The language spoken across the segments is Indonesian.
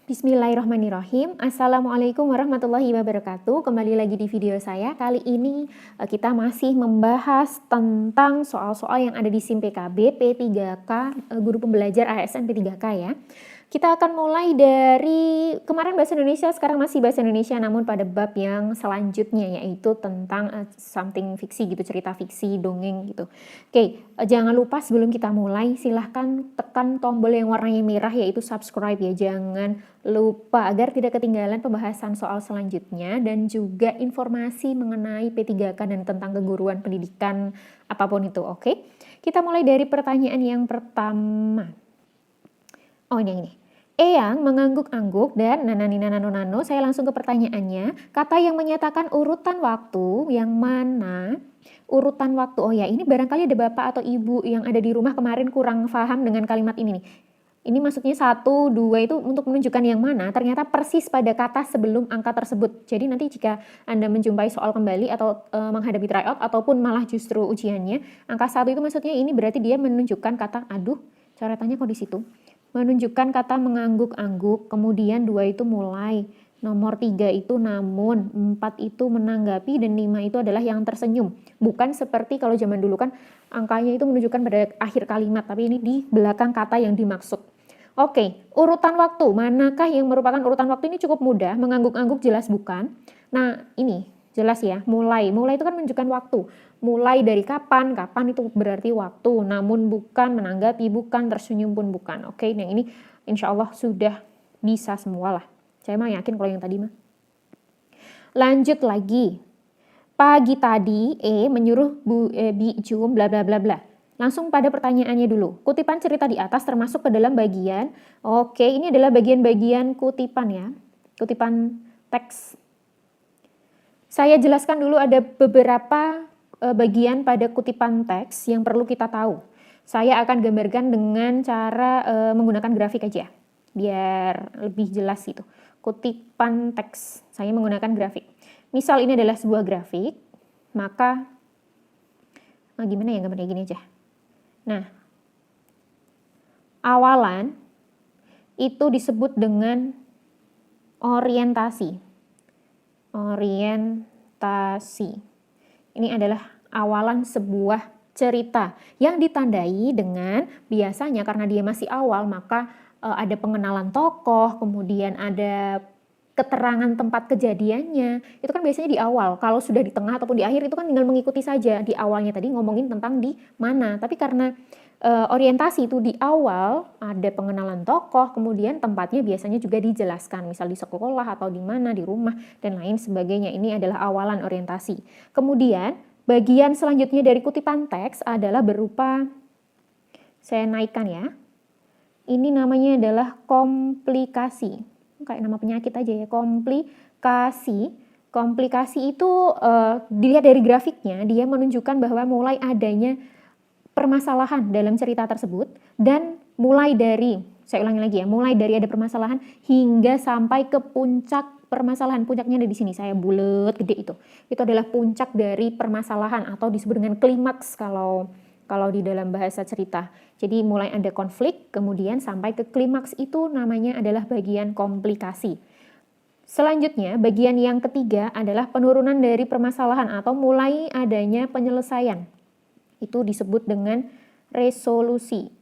Bismillahirrahmanirrahim. Assalamualaikum warahmatullahi wabarakatuh. Kembali lagi di video saya. Kali ini kita masih membahas tentang soal-soal yang ada di SIM PKB P3K, guru pembelajar ASN P3K ya. Kita akan mulai dari kemarin bahasa Indonesia, sekarang masih bahasa Indonesia, namun pada bab yang selanjutnya yaitu tentang something fiksi gitu, cerita fiksi, dongeng gitu. Oke, jangan lupa sebelum kita mulai silahkan tekan tombol yang warnanya merah yaitu subscribe ya. Jangan lupa agar tidak ketinggalan pembahasan soal selanjutnya dan juga informasi mengenai P3K dan tentang keguruan pendidikan apapun itu, oke? Kita mulai dari pertanyaan yang pertama. Oh, ini. Eyang mengangguk-angguk dan nanani nano. Saya langsung ke pertanyaannya. Kata yang menyatakan urutan waktu yang mana? Urutan waktu. Oh ya, ini barangkali ada bapak atau ibu yang ada di rumah kemarin kurang paham dengan kalimat ini nih. Ini maksudnya 1, 2 itu untuk menunjukkan yang mana, ternyata persis pada kata sebelum angka tersebut. Jadi nanti jika Anda menjumpai soal kembali atau menghadapi tryout ataupun malah justru ujiannya, angka 1 itu maksudnya ini berarti dia menunjukkan kata, aduh coretannya kok di situ. Menunjukkan kata mengangguk-angguk, kemudian 2 itu mulai, nomor 3 itu namun, 4 itu menanggapi, dan 5 itu adalah yang tersenyum. Bukan seperti kalau zaman dulu kan angkanya itu menunjukkan pada akhir kalimat, tapi ini di belakang kata yang dimaksud. Oke, urutan waktu, manakah yang merupakan urutan waktu? Ini cukup mudah, mengangguk-angguk jelas bukan. Nah ini jelas ya, mulai itu kan menunjukkan waktu. Mulai dari kapan itu berarti waktu, namun bukan, menanggapi bukan, tersenyum pun bukan. Oke, yang ini insya Allah sudah bisa semua lah. Saya mah yakin kalau yang tadi mah. Lanjut lagi. Pagi tadi menyuruh Bi Jum bla bla bla bla. Langsung pada pertanyaannya dulu. Kutipan cerita di atas termasuk ke dalam bagian. Oke, ini adalah bagian-bagian kutipan ya. Kutipan teks. Saya jelaskan dulu ada beberapa bagian pada kutipan teks yang perlu kita tahu. Saya akan gambarkan dengan cara menggunakan grafik aja, biar lebih jelas gitu. Kutipan teks, saya menggunakan grafik. Misal ini adalah sebuah grafik, maka gimana ya gambarnya gini aja. Nah, awalan itu disebut dengan orientasi. Orientasi. Ini adalah awalan sebuah cerita yang ditandai dengan biasanya karena dia masih awal maka ada pengenalan tokoh, kemudian ada keterangan tempat kejadiannya. Itu kan biasanya di awal. Kalau sudah di tengah ataupun di akhir itu kan tinggal mengikuti saja. Di awalnya tadi ngomongin tentang di mana. Tapi karena orientasi itu di awal ada pengenalan tokoh, kemudian tempatnya biasanya juga dijelaskan, misal di sekolah atau di mana, di rumah dan lain sebagainya. Ini adalah awalan orientasi. Kemudian bagian selanjutnya dari kutipan teks adalah berupa, saya naikkan ya, ini namanya adalah komplikasi. Kayak nama penyakit aja ya, komplikasi. Komplikasi itu dilihat dari grafiknya, dia menunjukkan bahwa mulai adanya permasalahan dalam cerita tersebut dan mulai dari, saya ulangi lagi ya, mulai dari ada permasalahan hingga sampai ke puncak permasalahan. Puncaknya ada di sini, saya bulet gede itu. Itu adalah puncak dari permasalahan atau disebut dengan klimaks kalau di dalam bahasa cerita. Jadi mulai ada konflik, kemudian sampai ke klimaks itu namanya adalah bagian komplikasi. Selanjutnya, bagian yang ketiga adalah penurunan dari permasalahan atau mulai adanya penyelesaian. Itu disebut dengan resolusi.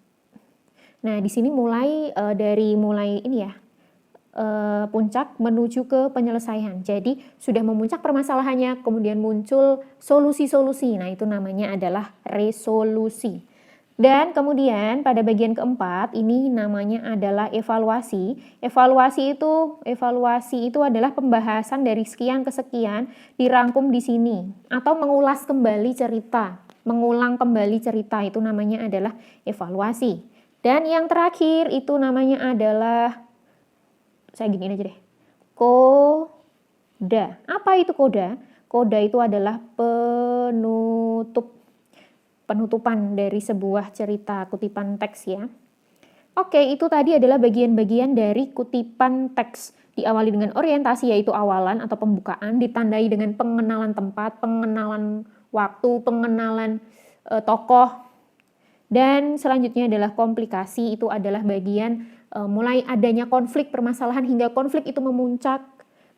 Nah, di sini mulai dari ini ya, puncak menuju ke penyelesaian. Jadi sudah memuncak permasalahannya, kemudian muncul solusi-solusi. Nah, itu namanya adalah resolusi. Dan kemudian pada bagian keempat ini namanya adalah evaluasi. Evaluasi itu adalah pembahasan dari sekian ke sekian dirangkum di sini atau mengulas kembali cerita. Mengulang kembali cerita itu namanya adalah evaluasi. Dan yang terakhir itu namanya adalah, saya giniin aja deh, koda. Apa itu koda? Koda itu adalah penutupan dari sebuah cerita kutipan teks ya. Oke, itu tadi adalah bagian-bagian dari kutipan teks. Diawali dengan orientasi yaitu awalan atau pembukaan, ditandai dengan pengenalan tempat, pengenalan waktu, pengenalan tokoh, dan selanjutnya adalah komplikasi. Itu adalah bagian mulai adanya konflik permasalahan hingga konflik itu memuncak.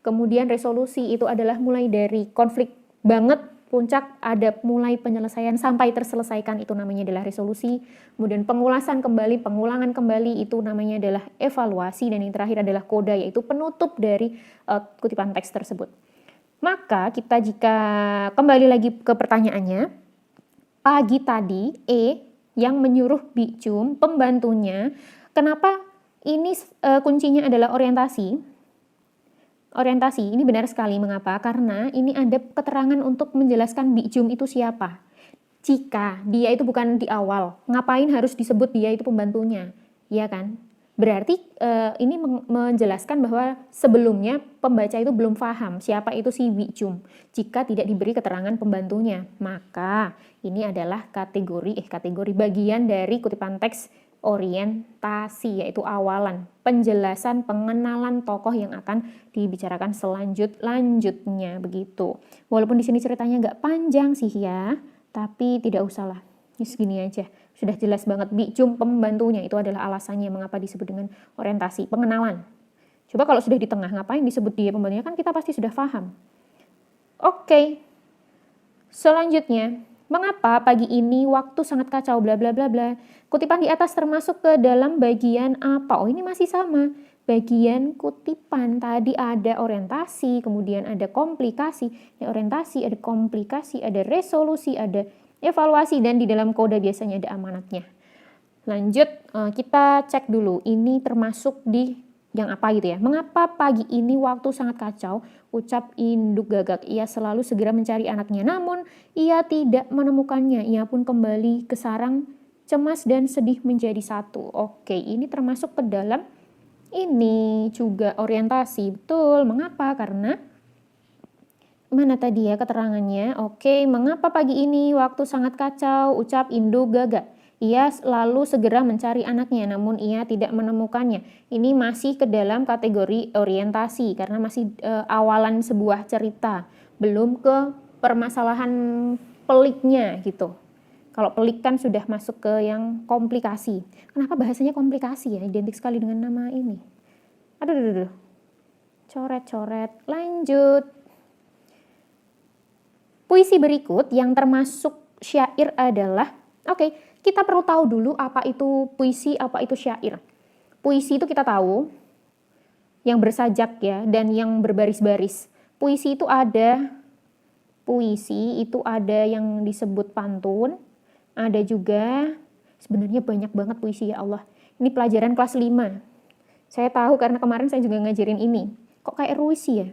Kemudian resolusi itu adalah mulai dari konflik banget, puncak, ada mulai penyelesaian sampai terselesaikan, itu namanya adalah resolusi. Kemudian pengulasan kembali, pengulangan kembali, itu namanya adalah evaluasi. Dan yang terakhir adalah koda, yaitu penutup dari kutipan teks tersebut. Maka kita jika kembali lagi ke pertanyaannya, pagi tadi yang menyuruh Bicum, pembantunya, kenapa ini kuncinya adalah orientasi. Orientasi ini benar sekali. Mengapa? Karena ini ada keterangan untuk menjelaskan Bicum itu siapa. Jika dia itu bukan di awal, ngapain harus disebut dia itu pembantunya? Ya kan? Berarti ini menjelaskan bahwa sebelumnya pembaca itu belum paham siapa itu si Bicum. Jika tidak diberi keterangan pembantunya, maka ini adalah kategori bagian dari kutipan teks orientasi, yaitu awalan, penjelasan, pengenalan tokoh yang akan dibicarakan selanjutnya begitu. Walaupun di sini ceritanya nggak panjang sih ya, tapi tidak usahlah. Ini segini aja. Sudah jelas banget Bicum pembantunya, itu adalah alasannya mengapa disebut dengan orientasi, pengenalan. Coba kalau sudah di tengah, ngapain disebut dia pembantunya, kan kita pasti sudah paham. Oke. Selanjutnya, mengapa pagi ini waktu sangat kacau bla bla bla bla. Kutipan di atas termasuk ke dalam bagian apa? Oh, ini masih sama. Bagian kutipan tadi ada orientasi, kemudian ada komplikasi, ada orientasi, ada komplikasi, ada resolusi, ada evaluasi, dan di dalam koda biasanya ada amanatnya. Lanjut, kita cek dulu ini termasuk di yang apa gitu ya. Mengapa pagi ini waktu sangat kacau? Ucap induk gagak. Ia selalu segera mencari anaknya, namun ia tidak menemukannya. Ia pun kembali ke sarang, cemas dan sedih menjadi satu. Oke, ini termasuk ke dalam ini juga orientasi. Betul, mengapa? Karena mana tadi ya keterangannya? Oke, mengapa pagi ini waktu sangat kacau? Ucap induk gagak. Ia lalu segera mencari anaknya, namun ia tidak menemukannya. Ini masih ke dalam kategori orientasi, karena masih awalan sebuah cerita, belum ke permasalahan peliknya gitu. Kalau pelik kan sudah masuk ke yang komplikasi. Kenapa bahasanya komplikasi ya? Identik sekali dengan nama ini. Aduh. Coret-coret. Lanjut. Puisi berikut yang termasuk syair adalah, kita perlu tahu dulu apa itu puisi, apa itu syair. Puisi itu kita tahu, yang bersajak ya, dan yang berbaris-baris. Puisi itu ada yang disebut pantun, ada juga, sebenarnya banyak banget puisi ya Allah. Ini pelajaran kelas 5. Saya tahu karena kemarin saya juga ngajarin ini. Kok kayak ruisi ya?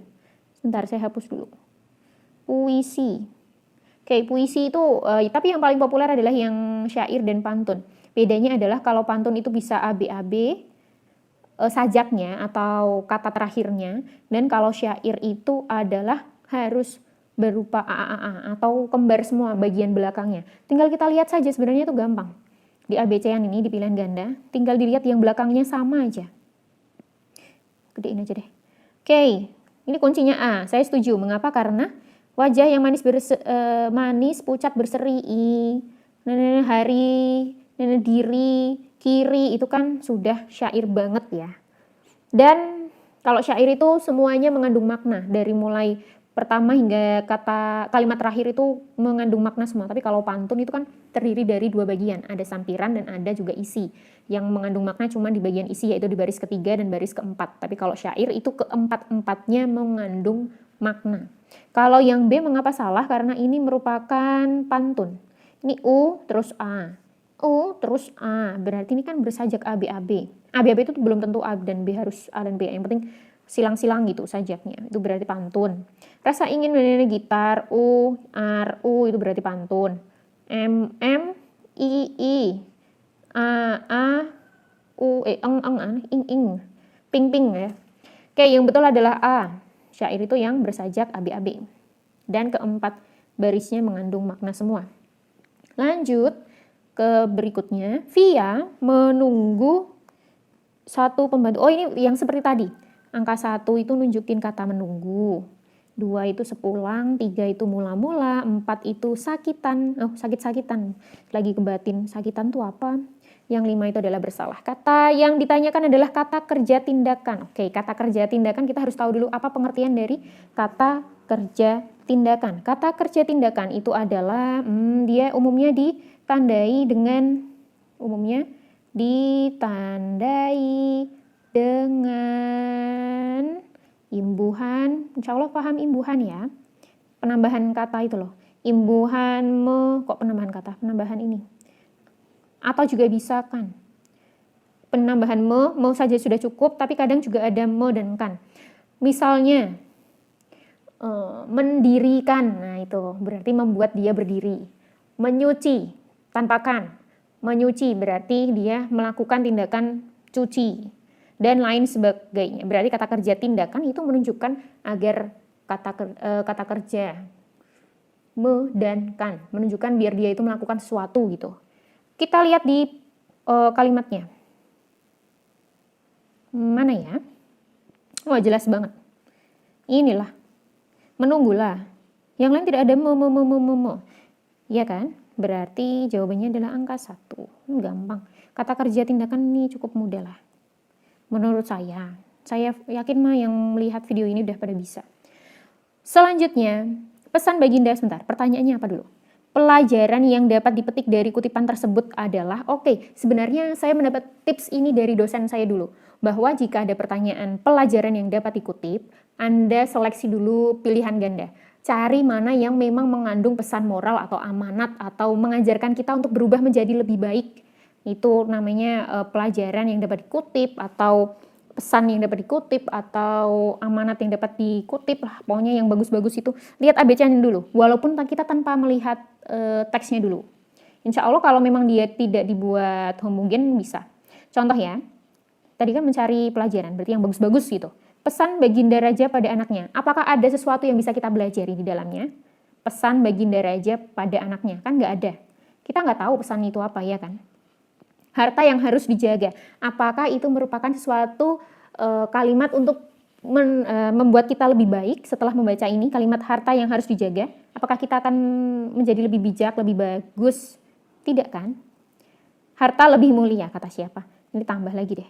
Sebentar, saya hapus dulu. Puisi. Puisi itu, tapi yang paling populer adalah yang syair dan pantun. Bedanya adalah kalau pantun itu bisa ABAB, sajaknya atau kata terakhirnya, dan kalau syair itu adalah harus berupa AAA atau kembar semua bagian belakangnya. Tinggal kita lihat saja, sebenarnya itu gampang. Di ABC-an ini, di pilihan ganda, tinggal dilihat yang belakangnya sama aja. Gedein aja deh. Ini kuncinya A. Saya setuju. Mengapa? Karena wajah yang manis, pucat berseri, hari, diri, kiri, itu kan sudah syair banget ya. Dan kalau syair itu semuanya mengandung makna, dari mulai pertama hingga kalimat terakhir itu mengandung makna semua. Tapi kalau pantun itu kan terdiri dari 2 bagian, ada sampiran dan ada juga isi. Yang mengandung makna cuma di bagian isi, yaitu di baris ketiga dan baris keempat. Tapi kalau syair itu keempat-empatnya mengandung makna. Kalau yang B mengapa salah? Karena ini merupakan pantun. Ini U terus A. U terus A. Berarti ini kan bersajak ABAB. ABAB itu belum tentu A dan B, harus A dan B. Yang penting silang-silang gitu sajaknya. Itu berarti pantun. Rasa ingin menyanyi gitar, U, R, U, itu berarti pantun. M, I, A, U, ing, ping ya. Yang betul adalah A. Syair itu yang bersajak ABAB. Dan keempat barisnya mengandung makna semua. Lanjut ke berikutnya. Via menunggu satu pembantu. Oh, ini yang seperti tadi. Angka 1 itu nunjukin kata menunggu. 2 itu sepulang, 3 itu mula-mula, 4 itu sakitan. Sakit-sakitan. Lagi kebatin, sakitan tuh apa? Yang 5 itu adalah bersalah. Kata yang ditanyakan adalah kata kerja tindakan. Oke, kata kerja tindakan kita harus tahu dulu apa pengertian dari kata kerja tindakan. Kata kerja tindakan itu adalah dia umumnya ditandai dengan imbuhan. Insya Allah paham imbuhan ya. Penambahan kata itu loh. Imbuhan penambahan ini. Atau juga bisa kan. Penambahan me saja sudah cukup, tapi kadang juga ada me dan kan. Misalnya, mendirikan, nah itu berarti membuat dia berdiri. Menyuci, tanpa kan. Menyuci berarti dia melakukan tindakan cuci. Dan lain sebagainya. Berarti kata kerja tindakan itu menunjukkan agar kata kerja me dan kan. Menunjukkan biar dia itu melakukan sesuatu gitu. Kita lihat di kalimatnya. Mana ya? Wah, jelas banget. Inilah. Menunggulah. Yang lain tidak ada me. Iya kan? Berarti jawabannya adalah angka 1. Gampang. Kata kerja tindakan ini cukup mudah lah. Menurut saya. Saya yakin mah yang melihat video ini udah pada bisa. Selanjutnya, pesan baginda sebentar. Pertanyaannya apa dulu? Pelajaran yang dapat dipetik dari kutipan tersebut adalah, sebenarnya saya mendapat tips ini dari dosen saya dulu, bahwa jika ada pertanyaan pelajaran yang dapat dikutip, Anda seleksi dulu pilihan ganda. Cari mana yang memang mengandung pesan moral atau amanat atau mengajarkan kita untuk berubah menjadi lebih baik. Itu namanya pelajaran yang dapat dikutip atau pesan yang dapat dikutip atau amanat yang dapat dikutip lah, pokoknya yang bagus-bagus itu. Lihat ABC-nya dulu, walaupun kita tanpa melihat teksnya dulu. Insya Allah kalau memang dia tidak dibuat homogen bisa. Contoh ya, tadi kan mencari pelajaran, berarti yang bagus-bagus gitu. Pesan baginda raja pada anaknya, apakah ada sesuatu yang bisa kita belajari di dalamnya? Pesan baginda raja pada anaknya, kan nggak ada. Kita nggak tahu pesan itu apa ya kan? Harta yang harus dijaga, apakah itu merupakan sesuatu kalimat untuk membuat kita lebih baik setelah membaca ini, kalimat harta yang harus dijaga? Apakah kita akan menjadi lebih bijak, lebih bagus? Tidak kan? Harta lebih mulia, kata siapa? Ini tambah lagi deh.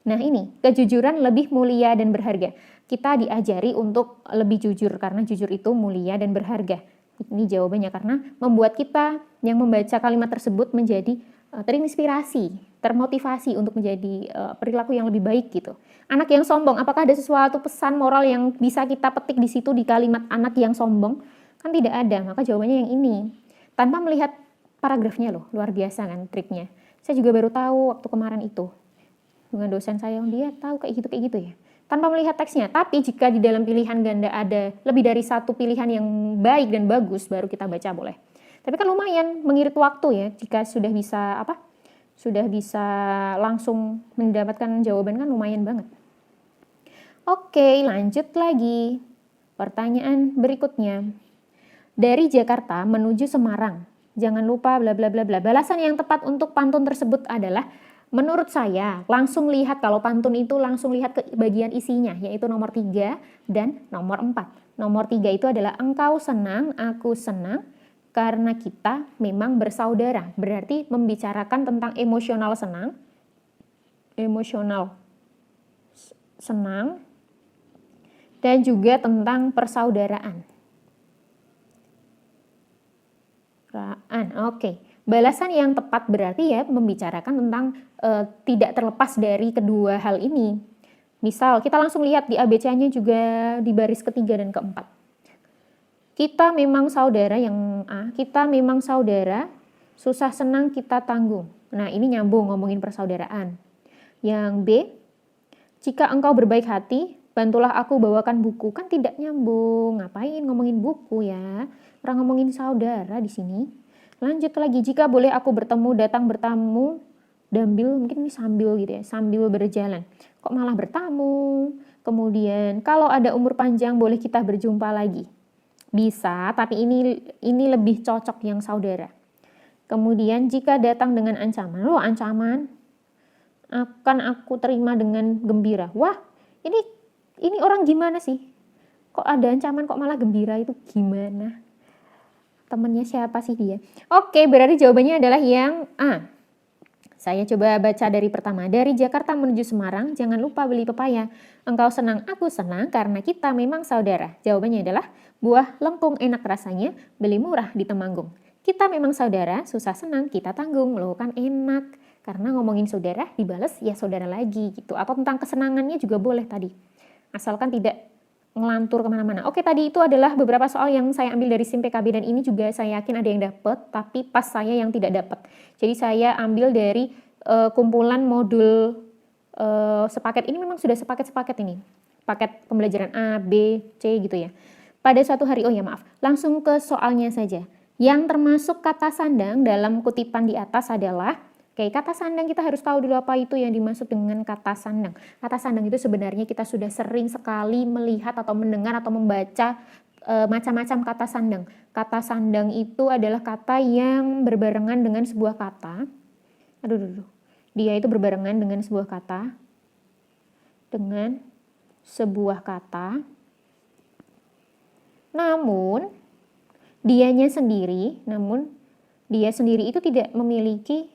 Nah ini, kejujuran lebih mulia dan berharga. Kita diajari untuk lebih jujur, karena jujur itu mulia dan berharga. Ini jawabannya, karena membuat kita yang membaca kalimat tersebut menjadi terinspirasi, termotivasi untuk menjadi perilaku yang lebih baik gitu. Anak yang sombong, apakah ada sesuatu pesan moral yang bisa kita petik di situ di kalimat anak yang sombong? Kan tidak ada, maka jawabannya yang ini. Tanpa melihat paragrafnya loh, luar biasa kan triknya. Saya juga baru tahu waktu kemarin itu. Dengan dosen saya, dia tahu kayak gitu ya. Tanpa melihat teksnya, tapi jika di dalam pilihan ganda ada lebih dari satu pilihan yang baik dan bagus, baru kita baca boleh. Tapi kan lumayan mengirit waktu ya, jika sudah bisa langsung mendapatkan jawaban kan lumayan banget. Oke, lanjut lagi. Pertanyaan berikutnya. Dari Jakarta menuju Semarang, jangan lupa bla bla bla bla. Balasan yang tepat untuk pantun tersebut adalah, menurut saya, langsung lihat, kalau pantun itu langsung lihat ke bagian isinya, yaitu nomor 3 dan nomor 4. Nomor 3 itu adalah engkau senang, aku senang, karena kita memang bersaudara. Berarti membicarakan tentang emosional senang, dan juga tentang persaudaraan. Oke. Balasan yang tepat berarti ya membicarakan tentang tidak terlepas dari kedua hal ini. Misal kita langsung lihat di ABC-nya juga di baris ketiga dan keempat. Kita memang saudara, yang A, kita memang saudara, susah senang kita tanggung. Nah ini nyambung ngomongin persaudaraan. Yang B, jika engkau berbaik hati, bantulah aku bawakan buku. Kan tidak nyambung, ngapain ngomongin buku ya? Orang ngomongin saudara di sini. Lanjut lagi, jika boleh aku datang bertamu, mungkin ini sambil gitu ya, sambil berjalan. Kok malah bertamu? Kemudian kalau ada umur panjang boleh kita berjumpa lagi. Bisa, tapi ini lebih cocok yang saudara. Kemudian jika datang dengan ancaman, ancaman akan aku terima dengan gembira. Wah, ini orang gimana sih? Kok ada ancaman kok malah gembira, itu gimana? Temennya siapa sih dia? Oke, berarti jawabannya adalah yang A. Saya coba baca dari pertama. Dari Jakarta menuju Semarang, jangan lupa beli pepaya. Engkau senang, aku senang karena kita memang saudara. Jawabannya adalah buah lengkung enak rasanya, beli murah di Temanggung. Kita memang saudara, susah senang kita tanggung. Loh kan enak. Karena ngomongin saudara, dibales ya saudara lagi gitu. Atau tentang kesenangannya juga boleh tadi. Asalkan tidak ngelantur kemana-mana. Oke, tadi itu adalah beberapa soal yang saya ambil dari SIM PKB dan ini juga saya yakin ada yang dapat, tapi pas saya yang tidak dapat. Jadi saya ambil dari kumpulan modul sepaket ini, memang sudah sepaket-sepaket ini. Paket pembelajaran A, B, C gitu ya. Pada suatu hari, oh ya maaf, langsung ke soalnya saja. Yang termasuk kata sandang dalam kutipan di atas adalah, oke, kata sandang kita harus tahu dulu apa itu yang dimaksud dengan kata sandang. Kata sandang itu sebenarnya kita sudah sering sekali melihat atau mendengar atau membaca macam-macam kata sandang. Kata sandang itu adalah kata yang berbarengan dengan sebuah kata. Dia itu berbarengan dengan sebuah kata. Namun dia sendiri itu tidak memiliki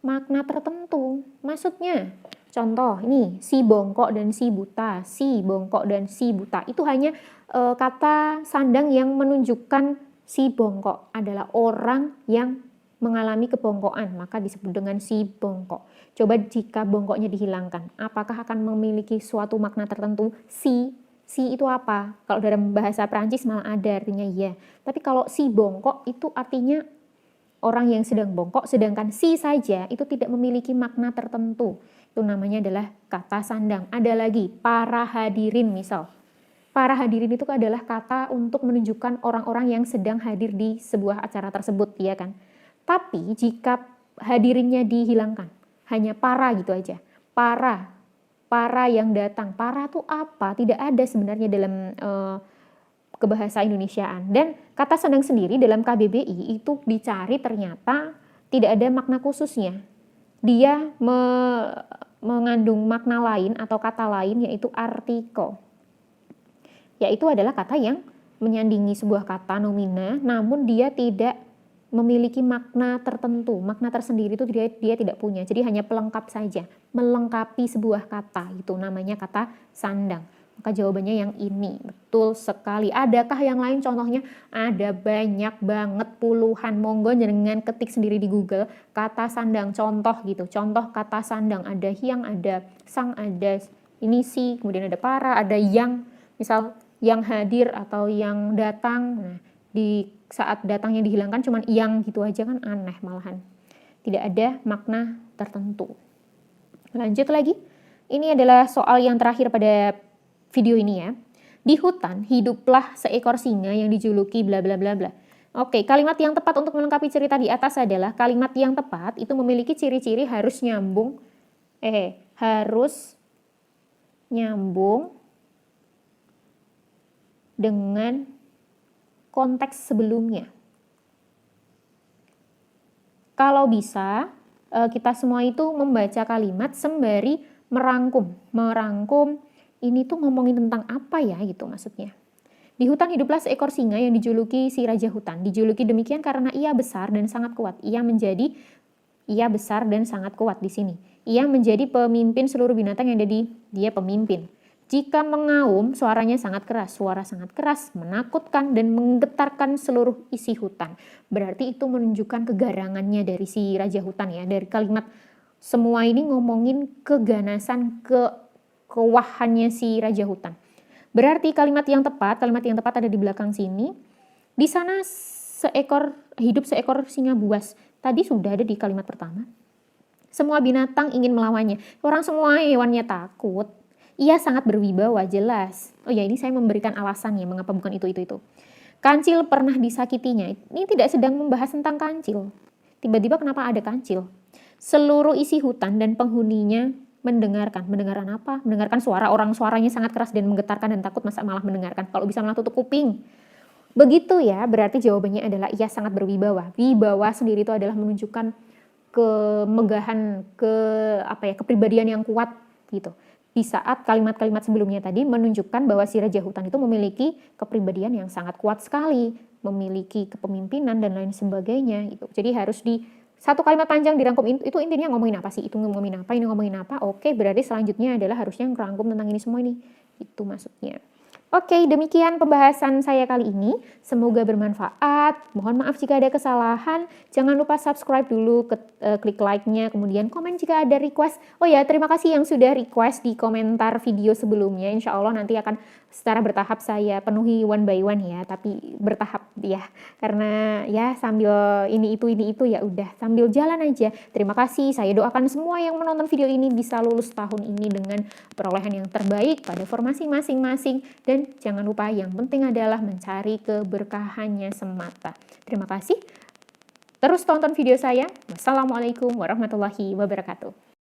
makna tertentu. Maksudnya, contoh ini si bongkok dan si buta. Si bongkok dan si buta itu hanya kata sandang yang menunjukkan si bongkok adalah orang yang mengalami kebongkokan, maka disebut dengan si bongkok. Coba jika bongkoknya dihilangkan, apakah akan memiliki suatu makna tertentu? Si itu apa? Kalau dalam bahasa Perancis malah ada artinya ya. Tapi kalau si bongkok itu artinya orang yang sedang bongkok, sedangkan si saja itu tidak memiliki makna tertentu. Itu namanya adalah kata sandang. Ada lagi, para hadirin misal. Para hadirin itu adalah kata untuk menunjukkan orang-orang yang sedang hadir di sebuah acara tersebut, ya kan? Tapi jika hadirinnya dihilangkan, hanya para gitu aja. Para yang datang. Para itu apa? Tidak ada sebenarnya dalam kebahasa Indonesiaan. Dan kata sandang sendiri dalam KBBI itu dicari ternyata tidak ada makna khususnya. Dia mengandung makna lain atau kata lain yaitu artikel. Yaitu adalah kata yang menyandingi sebuah kata nomina namun dia tidak memiliki makna tertentu. Makna tersendiri itu dia tidak punya. Jadi hanya pelengkap saja, melengkapi sebuah kata. Itu namanya kata sandang. Maka jawabannya yang ini, betul sekali. Adakah yang lain contohnya? Ada banyak banget, puluhan. Monggo jangan ketik sendiri di Google kata sandang, contoh gitu. Contoh kata sandang, ada yang, ada sang, ada ini si, kemudian ada para, ada yang, misal yang hadir atau yang datang. Nah, di saat datangnya dihilangkan cuman yang gitu aja kan aneh malahan. Tidak ada makna tertentu. Lanjut lagi. Ini adalah soal yang terakhir pada video ini ya. Di hutan hiduplah seekor singa yang dijuluki bla bla bla bla. Oke, kalimat yang tepat untuk melengkapi cerita di atas adalah kalimat yang tepat itu memiliki ciri-ciri harus nyambung dengan konteks sebelumnya. Kalau bisa kita semua itu membaca kalimat sembari merangkum ini tuh ngomongin tentang apa ya gitu maksudnya. Di hutan hiduplah seekor singa yang dijuluki si raja hutan. Dijuluki demikian karena ia besar dan sangat kuat. Ia besar dan sangat kuat di sini. Ia menjadi pemimpin seluruh binatang yang ada dia pemimpin. Jika mengaum, suaranya sangat keras. Suara sangat keras, menakutkan dan menggetarkan seluruh isi hutan. Berarti itu menunjukkan kegarangannya dari si raja hutan ya. Dari kalimat semua ini ngomongin keganasan, kewahannya si raja hutan. Berarti kalimat yang tepat ada di belakang sini. Di sana hidup seekor singa buas. Tadi sudah ada di kalimat pertama. Semua binatang ingin melawannya. Orang semua hewannya takut. Ia sangat berwibawa, jelas. Oh ya, ini saya memberikan alasannya mengapa bukan itu. Kancil pernah disakitinya. Ini tidak sedang membahas tentang kancil. Tiba-tiba kenapa ada kancil? Seluruh isi hutan dan penghuninya mendengarkan apa? Mendengarkan suara orang, suaranya sangat keras dan menggetarkan dan takut, masa malah mendengarkan. Kalau bisa malah tutup kuping. Begitu ya, berarti jawabannya adalah ia sangat berwibawa. Wibawa sendiri itu adalah menunjukkan kemegahan, kepribadian yang kuat gitu. di saat kalimat-kalimat sebelumnya tadi menunjukkan bahwa si Raja Hutan itu memiliki kepribadian yang sangat kuat sekali, memiliki kepemimpinan dan lain sebagainya gitu. Jadi harus di satu kalimat panjang dirangkum, itu intinya ngomongin apa sih? Itu ngomongin apa, ini ngomongin apa? Oke, berarti selanjutnya adalah harusnya ngerangkum tentang ini semua ini. Itu maksudnya. Oke, demikian pembahasan saya kali ini. Semoga bermanfaat. Mohon maaf jika ada kesalahan. Jangan lupa subscribe dulu, klik like-nya, kemudian komen jika ada request. Oh ya, terima kasih yang sudah request di komentar video sebelumnya. Insya Allah nanti akan secara bertahap saya penuhi one by one ya, tapi bertahap ya. Karena ya sambil ini itu ya udah, sambil jalan aja. Terima kasih. Saya doakan semua yang menonton video ini bisa lulus tahun ini dengan perolehan yang terbaik pada formasi masing-masing, dan jangan lupa yang penting adalah mencari keberkahannya semata. Terima kasih. Terus tonton video saya. Wassalamualaikum warahmatullahi wabarakatuh.